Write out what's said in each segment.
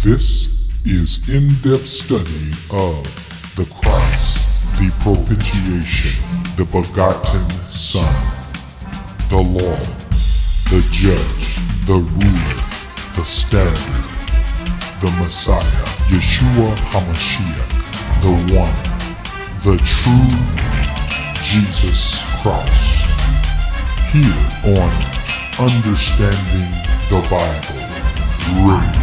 This is in-depth study of the Christ, the propitiation, the begotten Son, the law, the judge, the ruler, the standard, the Messiah, Yeshua HaMashiach, the one, the true Jesus Christ. Here on Understanding the Bible Radio,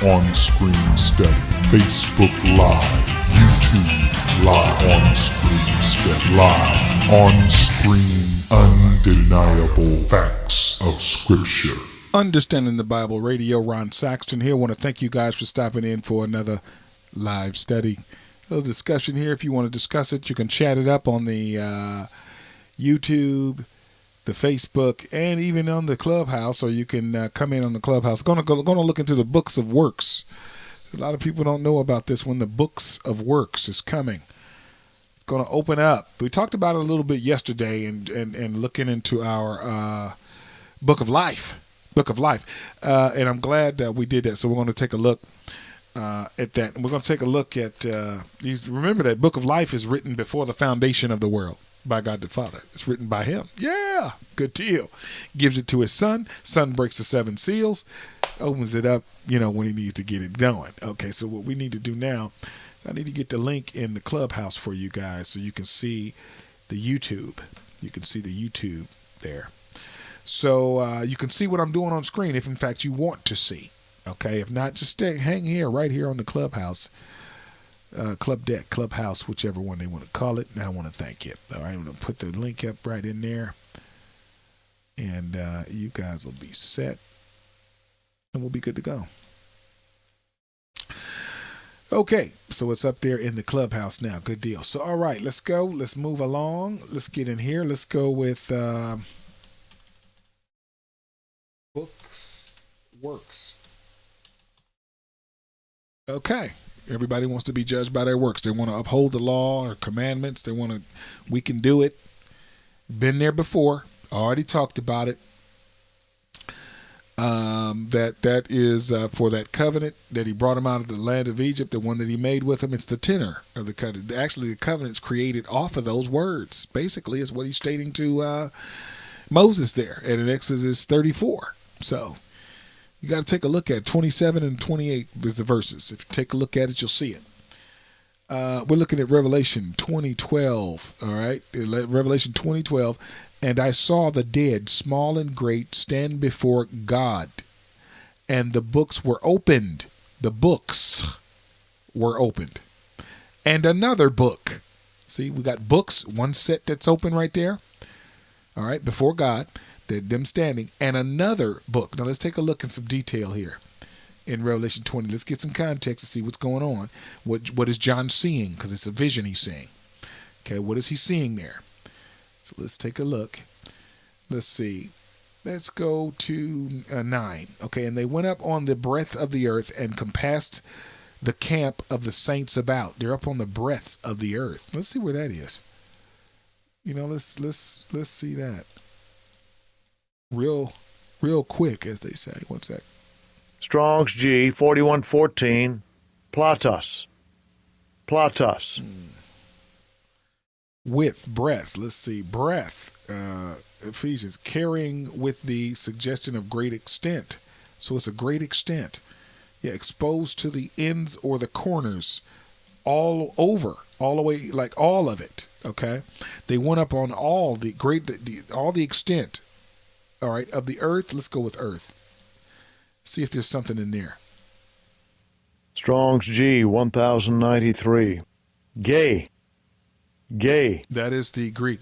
on Screen Study, Facebook Live, YouTube Live, on Screen Study, Live, on Screen, Undeniable Facts of Scripture. Understanding the Bible Radio, Ron Saxton here. I want to thank you guys for stopping in for another live study. A little discussion here. If you want to discuss it, you can chat it up on the YouTube, the Facebook, and even on the Clubhouse, or you can come in on the Clubhouse. Going to look into the books of works. A lot of people don't know about this when the books of works is coming. It's going to open up. We talked about it a little bit yesterday and looking into our book of life. And I'm glad that we did that. So we're going to take a look at that. And we're going to take a look at, remember that book of life is written before the foundation of the world by God the Father. It's written by him. Yeah, good deal. Gives it to his son. Son breaks the 7 seals, opens it up, when he needs to get it going. Okay, so what we need to do now is I need to get the link in the Clubhouse for you guys so you can see the YouTube. You can see the YouTube there. So you can see what I'm doing on screen if, in fact, you want to see. Okay, if not, just hang here, right here on the Clubhouse, Club Deck, Clubhouse, whichever one they want to call it. And I want to thank you. All right, I'm going to put the link up right in there. And you guys will be set. And we'll be good to go. Okay, so it's up there in the Clubhouse now. Good deal. So, all right, let's go. Let's move along. Let's get in here. Let's go with books, works. Okay. Everybody wants to be judged by their works. They want to uphold the law or commandments. We can do it. Been there before. Already talked about it. That is for that covenant that he brought him out of the land of Egypt, the one that he made with him. It's the tenor of the covenant. Actually, the covenant's created off of those words. Basically, is what he's stating to Moses there. And in Exodus 34. So you got to take a look at 27 and 28 is the verses. If you take a look at it, you'll see it. We're looking at Revelation 20:12. All right, Revelation 20:12. And I saw the dead, small and great, stand before God, and the books were opened. The books were opened, and another book. See, we got books. One set that's open right there. All right, before God. Them standing, and another book. Now let's take a look in some detail here in Revelation 20. Let's get some context to see what's going on. What is John seeing? Because it's a vision he's seeing. Okay, what is he seeing there? So let's take a look. Let's see. Let's go to 9. Okay, and they went up on the breadth of the earth and compassed the camp of the saints about. They're up on the breadth of the earth. Let's see where that is. Let's see that. Real quick, as they say. One sec. Strong's G 4114. Platos. Width, breadth. Let's see. Breadth. Ephesians. Carrying with the suggestion of great extent. So it's a great extent. Yeah, exposed to the ends or the corners. All over. All the way, like all of it. Okay. They went up on all the extent. All right, of the earth, let's go with earth. See if there's something in there. Strong's G 1093. Gay. That is the Greek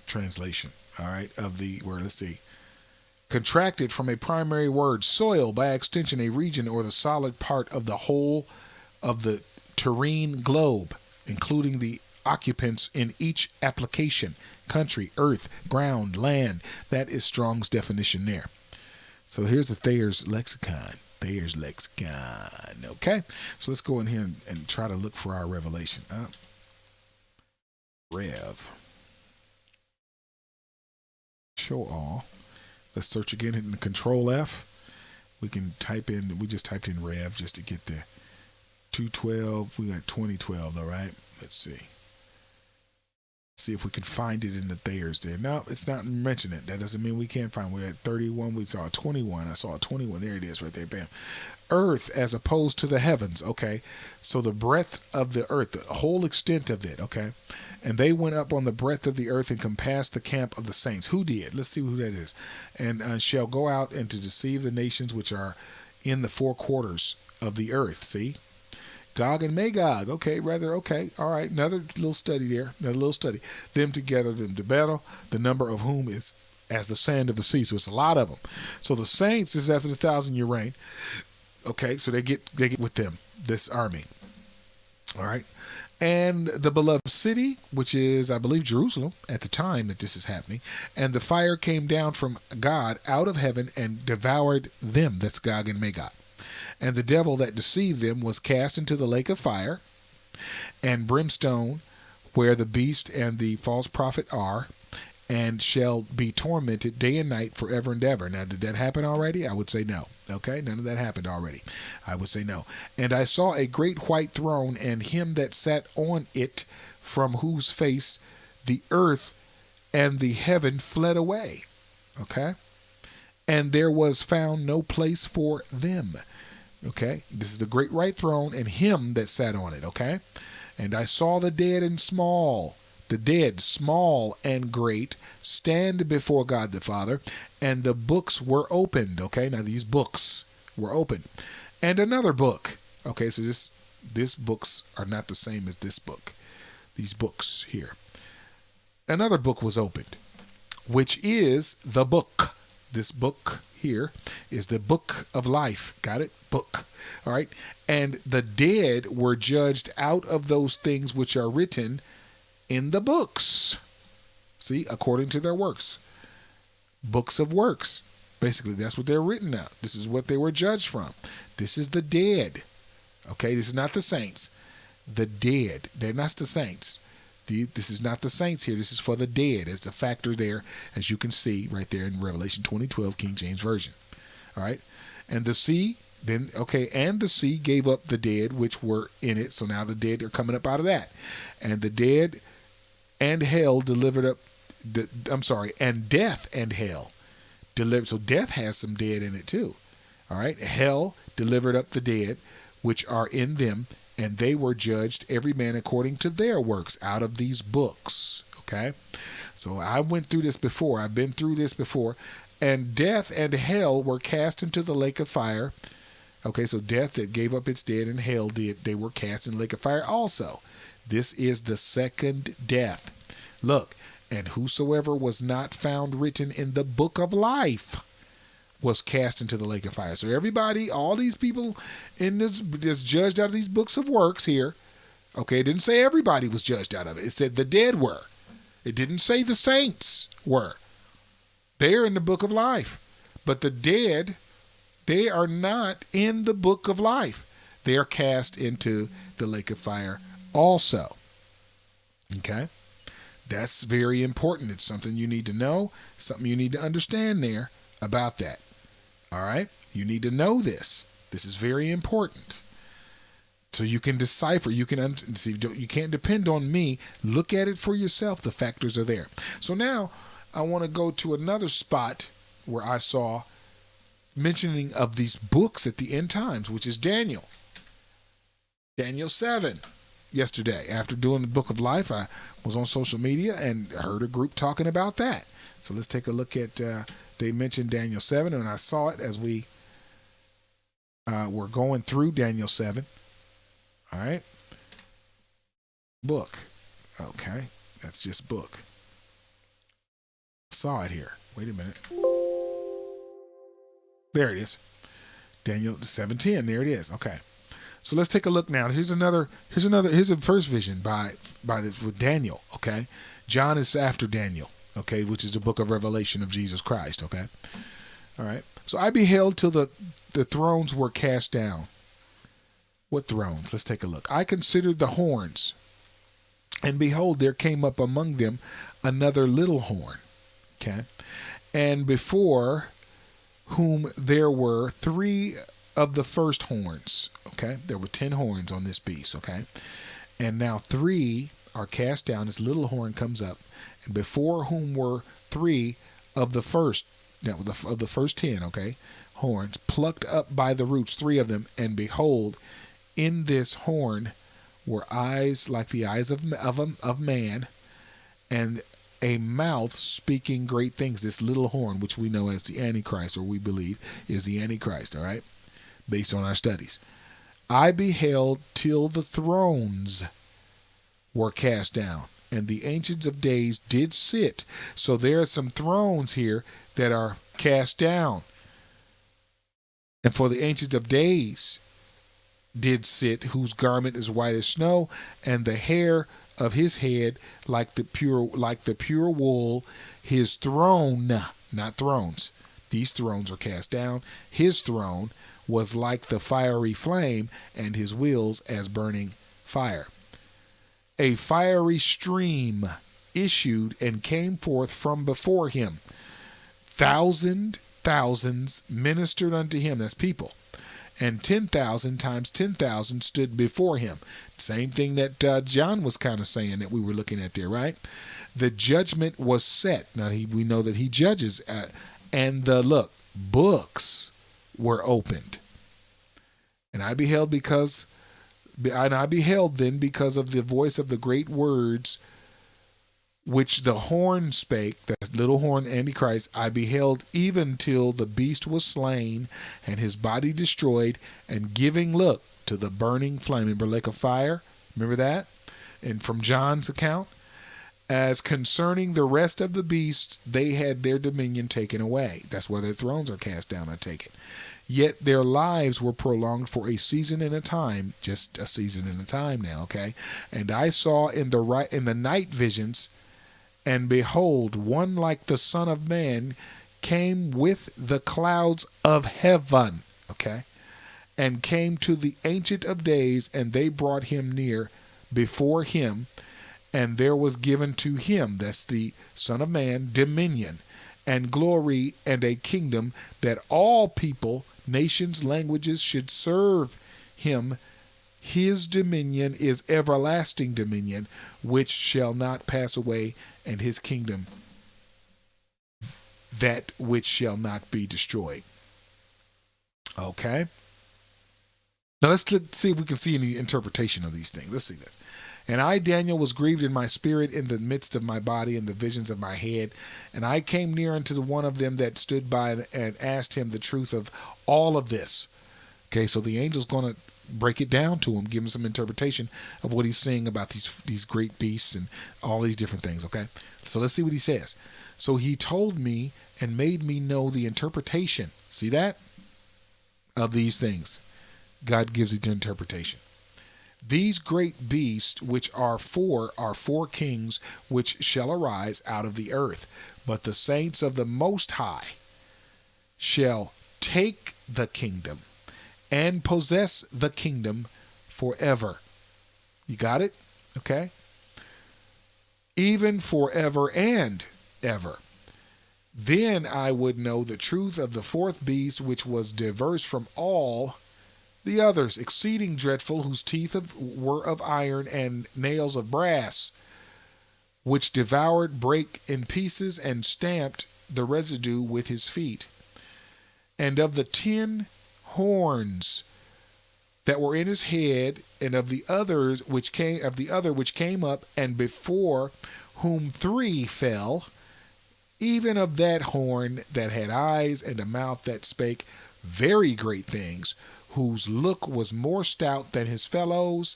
translation, all right, of the word. Let's see. Contracted from a primary word, soil, by extension, a region or the solid part of the whole of the terrene globe, including the occupants in each application, country, earth, ground, land. That is Strong's definition there. So here's the Thayer's lexicon. Okay, so let's go in here and try to look for our revelation. Rev. Show all. Let's search again, hitting the Control F. We can type in, we just typed in Rev just to get the 212. We got 2012 though, right? Let's see. See if we can find it in the Thayers there. No, it's not mentioning it. That doesn't mean we can't find it. We're at 31. We saw a 21. I saw a 21. There it is right there. Bam. Earth as opposed to the heavens. Okay. So the breadth of the earth, the whole extent of it. Okay. And they went up on the breadth of the earth and compassed the camp of the saints. Who did? Let's see who that is. And shall go out and to deceive the nations which are in the four quarters of the earth. See? Gog and Magog. Okay, okay. All right, another little study there. Another little study. Them together, them to battle, the number of whom is as the sand of the sea. So it's a lot of them. So the saints is after the 1,000-year reign. Okay, so they get with them, this army. All right. And the beloved city, which is, I believe, Jerusalem at the time that this is happening. And the fire came down from God out of heaven and devoured them. That's Gog and Magog. And the devil that deceived them was cast into the lake of fire and brimstone, where the beast and the false prophet are, and shall be tormented day and night forever and ever. Now, did that happen already? I would say no. Okay, none of that happened already. I would say no. And I saw a great white throne, and him that sat on it, from whose face the earth and the heaven fled away. Okay? And there was found no place for them. Okay, this is the great white throne and him that sat on it. Okay, and I saw the dead, small and great, stand before God the Father, and the books were opened. Okay, now these books were opened, and another book. Okay, so this books are not the same as this book. These books here. Another book was opened, which is the book. This book here is the book of life. Got it? Book. All right. And the dead were judged out of those things which are written in the books. See, according to their works. Books of works. Basically, that's what they're written out. This is what they were judged from. This is the dead. Okay, this is not the saints. The dead. They're not the saints. This is not the saints here. This is for the dead. As the factor there, as you can see right there in Revelation 20:12, King James Version. All right. And the sea, and the sea gave up the dead which were in it. So now the dead are coming up out of that. And the dead and hell delivered up, and death and hell delivered. So death has some dead in it too. All right. Hell delivered up the dead which are in them, and they were judged, every man according to their works, out of these books. Okay? So I went through this before. I've been through this before. And death and hell were cast into the lake of fire. Okay, so death that gave up its dead, and hell they were cast in the lake of fire also. This is the second death. Look, and whosoever was not found written in the book of life was cast into the lake of fire. So everybody, all these people in this judged out of these books of works here. Okay, it didn't say everybody was judged out of it. It said the dead were. It didn't say the saints were. They're in the book of life. But the dead, they are not in the book of life. They are cast into the lake of fire also. Okay? That's very important. It's something you need to know, something you need to understand there about that. All right? You need to know this. This is very important. So you can decipher, you can't depend on me. Look at it for yourself. The factors are there. So now I want to go to another spot where I saw mentioning of these books at the end times, which is Daniel. Daniel 7. Yesterday, after doing the book of life, I was on social media and heard a group talking about that. So let's take a look at, they mentioned Daniel 7, and I saw it as we were going through Daniel 7. All right. Book. Okay. That's just book. Saw it here. Wait a minute. There it is. Daniel 7:10. There it is. Okay. So let's take a look now. Here's a first vision with Daniel. Okay. John is after Daniel. Okay. Which is the book of Revelation of Jesus Christ. Okay. All right. So I beheld till the thrones were cast down. What thrones? Let's take a look. I considered the horns, and behold, there came up among them another little horn. Okay. And before whom there were 3 of the first horns. Okay, there were 10 horns on this beast. Okay, and now 3 are cast down. This little horn comes up, and before whom were 3 of the first, of the first 10. Okay, horns plucked up by the roots, 3 of them, and behold, in this horn were eyes like the eyes of man, and a mouth speaking great things. This little horn, which we know as the Antichrist, or we believe is the Antichrist, all right, based on our studies. I beheld till the thrones were cast down, and the ancients of days did sit. So there are some thrones here that are cast down. And for the ancients of days did sit, whose garment is white as snow, and the hair of his head like the pure wool. His throne, not thrones, these thrones are cast down. His throne was like the fiery flame, and his wheels as burning fire. A fiery stream issued and came forth from before him. Thousands ministered unto him, as people, and 10,000 times 10,000 stood before him. Same thing that John was kind of saying that we were looking at there, right? The judgment was set. Now we know that he judges, and the books were opened. And I beheld then because of the voice of the great words which the horn spake, that little horn, Antichrist. I beheld even till the beast was slain, and his body destroyed, and giving to the burning flame. Remember, lake of fire? Remember that? And from John's account, as concerning the rest of the beasts, they had their dominion taken away. That's why their thrones are cast down, I take it. Yet their lives were prolonged for a season and a time, just a season and a time now, okay? And I saw in the night visions, and behold, one like the Son of Man came with the clouds of heaven, okay? And came to the Ancient of Days, and they brought him near before him, and there was given to him, that's the Son of Man, dominion and glory and a kingdom, that all people, nations, languages should serve him. His dominion is everlasting dominion, which shall not pass away, and his kingdom that which shall not be destroyed. Okay? Now let's see if we can see any interpretation of these things. Let's see that. And I, Daniel, was grieved in my spirit in the midst of my body and the visions of my head. And I came near unto the one of them that stood by and asked him the truth of all of this. Okay, so the angel's going to break it down to him, give him some interpretation of what he's saying about these great beasts and all these different things. Okay, so let's see what he says. So he told me and made me know the interpretation. See that? Of these things. God gives it interpretation. These great beasts, which are four kings, which shall arise out of the earth. But the saints of the Most High shall take the kingdom and possess the kingdom forever. You got it? Okay? Even forever and ever. Then I would know the truth of the fourth beast, which was diverse from all the others, exceeding dreadful, whose teeth were of iron and nails of brass, which devoured, brake in pieces, and stamped the residue with his feet. And of the 10 horns that were in his head, and of the other which came up, and before whom 3 fell, even of that horn that had eyes and a mouth that spake very great things, whose look was more stout than his fellows.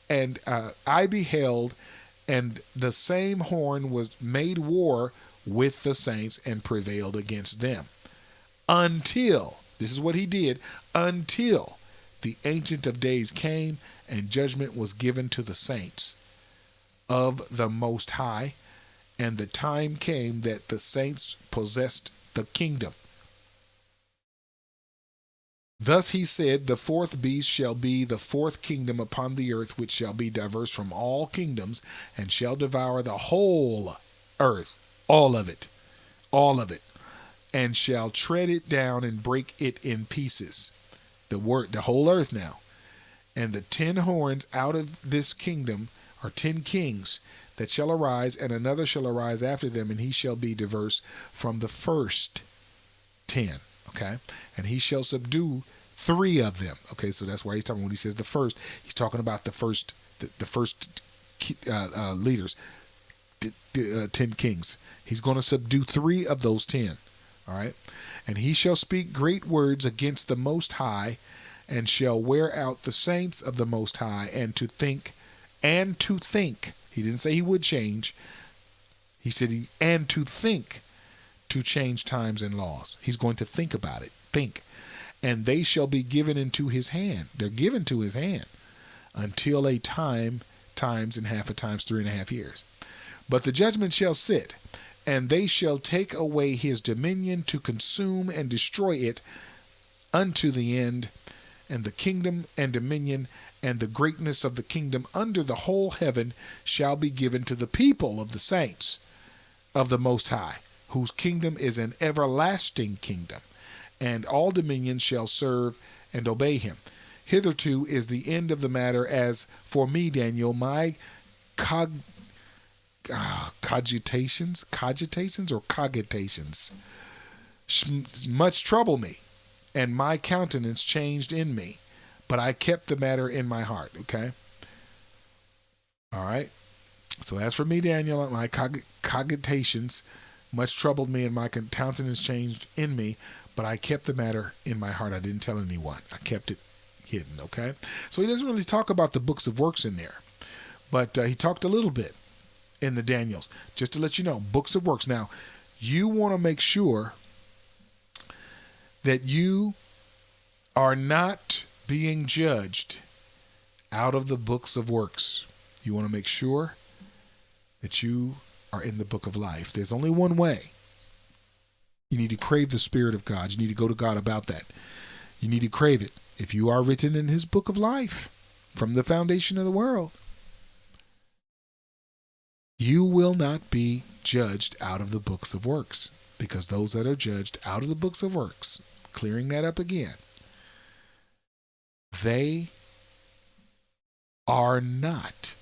And I beheld, and the same horn was made war with the saints and prevailed against them. Until, this is what he did, until the Ancient of Days came and judgment was given to the saints of the Most High, and the time came that the saints possessed the kingdom. Thus he said, the fourth beast shall be the fourth kingdom upon the earth, which shall be diverse from all kingdoms, and shall devour the whole earth, all of it, and shall tread it down and break it in pieces. The whole earth now. And the 10 horns out of this kingdom are 10 kings that shall arise, and another shall arise after them, and he shall be diverse from the first 10. Okay, and he shall subdue 3 of them. Okay, so that's why he's talking, when he says the first, he's talking about the first leaders, 10 kings. He's going to subdue 3 of those 10. All right, and he shall speak great words against the Most High, and shall wear out the saints of the Most High, and to think. He didn't say he would change. He said and to think to change times and laws. He's going to think about it. Think. And they shall be given into his hand. They're given to his hand until a times and half a times 3.5 years. But the judgment shall sit, and they shall take away his dominion to consume and destroy it unto the end. And the kingdom and dominion and the greatness of the kingdom under the whole heaven shall be given to the people of the saints of the Most High, whose kingdom is an everlasting kingdom, and all dominions shall serve and obey him. Hitherto is the end of the matter. As for me, Daniel, my cogitations much trouble me, and my countenance changed in me, but I kept the matter in my heart. Okay. All right. So as for me, Daniel, my cogitations much troubled me, and my countenance changed in me, but I kept the matter in my heart. I didn't tell anyone. I kept it hidden. Okay. So he doesn't really talk about the books of works in there, but he talked a little bit in the Daniels, just to let you know, books of works. Now, you want to make sure that you are not being judged out of the books of works. You want to make sure that you are in the book of life. There's only one way. You need to crave the Spirit of God. You need to go to God about that. You need to crave it. If you are written in his book of life from the foundation of the world, you will not be judged out of the books of works, because those that are judged out of the books of works, clearing that up again, they are not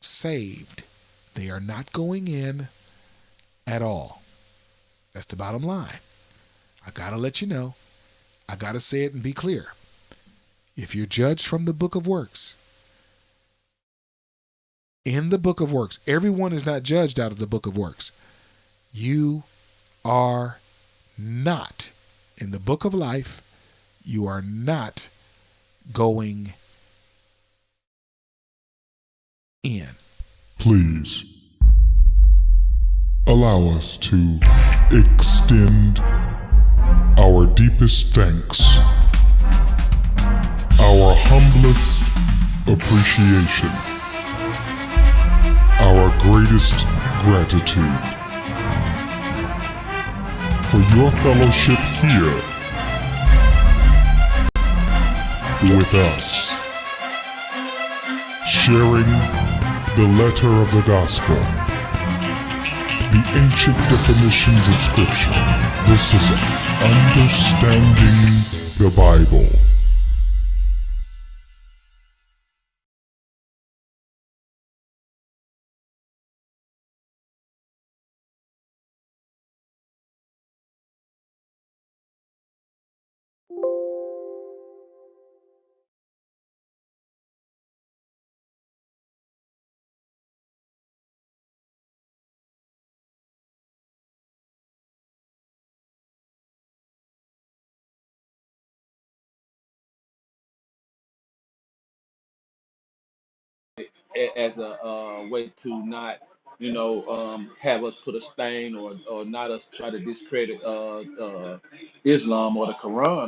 saved. They are not going in at all. That's the bottom line. I got to let you know. I got to say it and be clear. If you're judged from the book of works, in the book of works, everyone is not judged out of the book of works. You are not in the book of life. You are not going in. Please allow us to extend our deepest thanks, our humblest appreciation, our greatest gratitude for your fellowship here with us, sharing the letter of the gospel, the ancient definitions of Scripture. This is Understanding the Bible. As a way to not, have us put a stain or not us try to discredit Islam or the Quran.